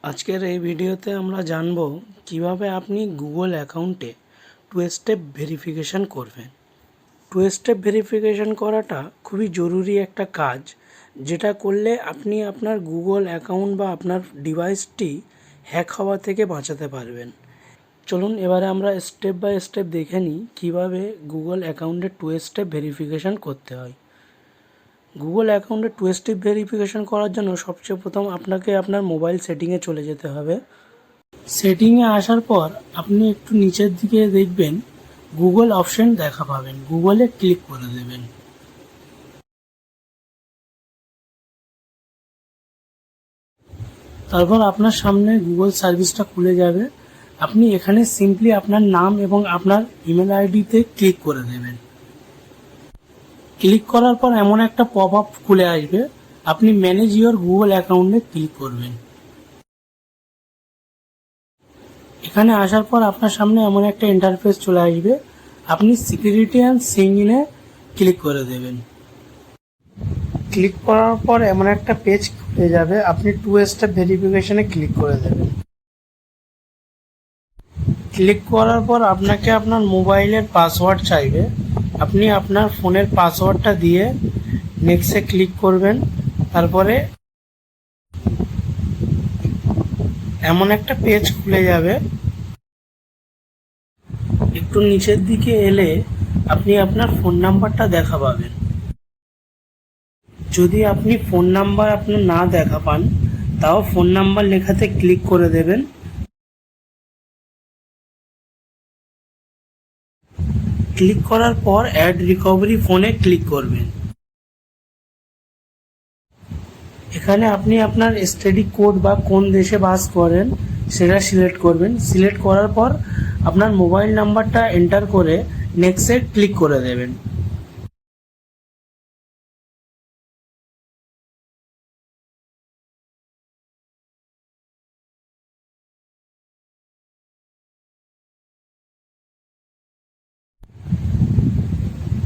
আজকের এই ভিডিওতে আমরা জানব কিভাবে আপনি গুগল অ্যাকাউন্টে টু স্টেপ ভেরিফিকেশন করবেন। টু স্টেপ ভেরিফিকেশন করাটা খুবই জরুরি একটা কাজ, যেটা করলে আপনি আপনার গুগল অ্যাকাউন্ট বা আপনার ডিভাইসটি হ্যাক হওয়া থেকে বাঁচাতে পারবেন। চলুন এবারে আমরা স্টেপ বাই স্টেপ দেখে নিই কীভাবে গুগল অ্যাকাউন্টে টু স্টেপ ভেরিফিকেশন করতে হয়। গুগল অ্যাকাউন্টে টু স্টেপ ভেরিফিকেশন করার জন্য সবচেয়ে প্রথম আপনাকে আপনার মোবাইল সেটিংয়ে চলে যেতে হবে। সেটিংয়ে আসার পর আপনি একটু নিচের দিকে দেখবেন গুগল অপশন দেখা পাবেন, গুগলে ক্লিক করে দেবেন। তারপর আপনার সামনে গুগল সার্ভিসটা খুলে যাবে। আপনি এখানে সিম্পলি আপনার নাম এবং আপনার ইমেল আইডিতে ক্লিক করে দেবেন। ক্লিক করার পর এমন একটা পপ আপ খুলে আসবে, আপনি ম্যানেজ ইওর গুগল অ্যাকাউন্টে ক্লিক করবেন। এখানে আসার পর আপনার সামনে এমন একটা ইন্টারফেস চলে আসবে, আপনি সিকিউরিটি অ্যান্ড সাইন ইনে ক্লিক করে দেবেন। ক্লিক করার পর এমন একটা পেজ খুলে যাবে, আপনি টু স্টেপ ভেরিফিকেশনে ক্লিক করে দেবেন। ক্লিক করার পর আপনাকে আপনার মোবাইলের পাসওয়ার্ড চাইবে, আপনি আপনার ফোনের পাসওয়ার্ডটা দিয়ে নেক্সটে ক্লিক করবেন। তারপরে এমন একটা পেজ খুলে যাবে, একটু নিচের দিকে এলে আপনি আপনার ফোন নাম্বারটা দেখা পাবেন। যদি আপনি ফোন নাম্বার আপনার না দেখা পান, তাও ফোন নাম্বার লেখাতে ক্লিক করে দেবেন। ক্লিক করার পর অ্যাড রিকভারি ফোনে ক্লিক করবেন। এখানে আপনি আপনার স্টাডি কোড বা কোন দেশে বাস করেন সেটা সিলেক্ট করবেন। সিলেক্ট করার পর আপনার মোবাইল নাম্বারটা এন্টার করে নেক্সটে ক্লিক করে দেবেন।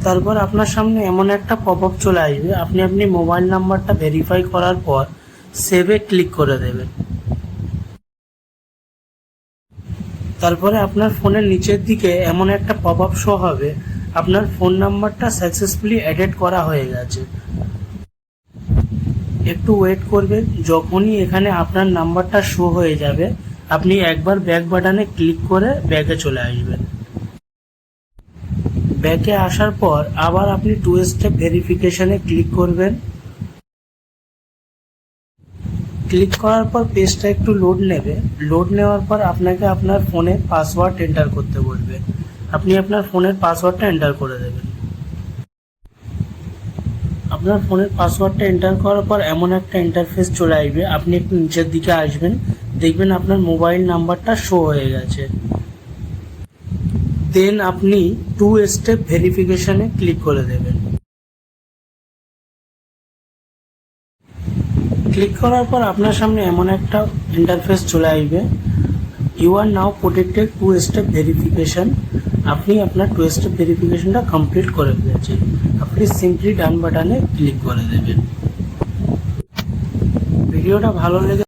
তারপর আপনার সামনে এমন একটা পপ আপ চলে আসবে, আপনি মোবাইল নাম্বারটা ভেরিফাই করার পর সেভে ক্লিক করে দেবেন। তারপরে আপনার ফোনের নিচের দিকে এমন একটা পপ আপ শো হবে, আপনার ফোন নাম্বারটা সাকসেসফুলি অ্যাডেড করা হয়ে গেছে। একটু ওয়েট করবেন, যখনই এখানে আপনার নাম্বারটা শো হয়ে যাবে আপনি একবার ব্যাক বাটনে ক্লিক করে ব্যাকে চলে আসবেন। ব্যাকে আসার পর আবার আপনি টু স্টেপ ভেরিফিকেশনে ক্লিক করবেন। ক্লিক করার পর পেজটা একটু লোড নেবে। লোড নেওয়ার পর আপনাকে আপনার ফোনে পাসওয়ার্ড এন্টার করতে বলবে, আপনি আপনার ফোনের পাসওয়ার্ডটা এন্টার করে দেবেন। আপনার ফোনের পাসওয়ার্ডটা এন্টার করার পর এমন একটা ইন্টারফেস চলে আসবে, আপনি একটু নিচের দিকে আসবেন, দেখবেন আপনার মোবাইল নাম্বারটা শো হয়ে গেছে। দেন আপনি টু স্টেপ ভেরিফিকেশনে ক্লিক করে দেবেন। ক্লিক করার পর আপনার সামনে এমন একটা ইন্টারফেস চলে আসবে, you are now protected two step verification. আপনি আপনার টু স্টেপ ভেরিফিকেশনটা কমপ্লিট করে ফেলেছেন। আপনি সিম্পলি ডান বাটনে ক্লিক করে দেবেন। ভিডিওটা ভালো লেগে